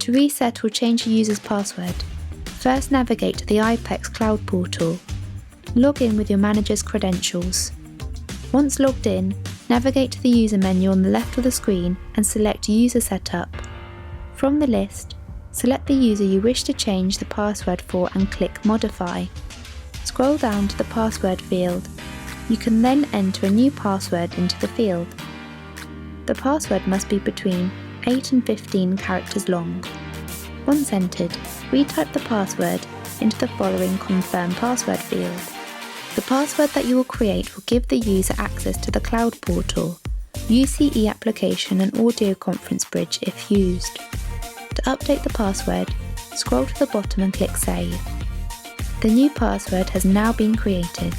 To reset or change a user's password, first navigate to the iPECS Cloud Portal. Log in with your manager's credentials. Once logged in, navigate to the user menu on the left of the screen and select User Setup. From the list, select the user you wish to change the password for and click Modify. Scroll down to the password field. You can then enter a new password into the field. The password must be between 8 and 15 characters long. Once entered, retype the password into the following Confirm Password field. The password that you will create will give the user access to the cloud portal, UCE application and audio conference bridge if used. To update the password, scroll to the bottom and click Save. The new password has now been created.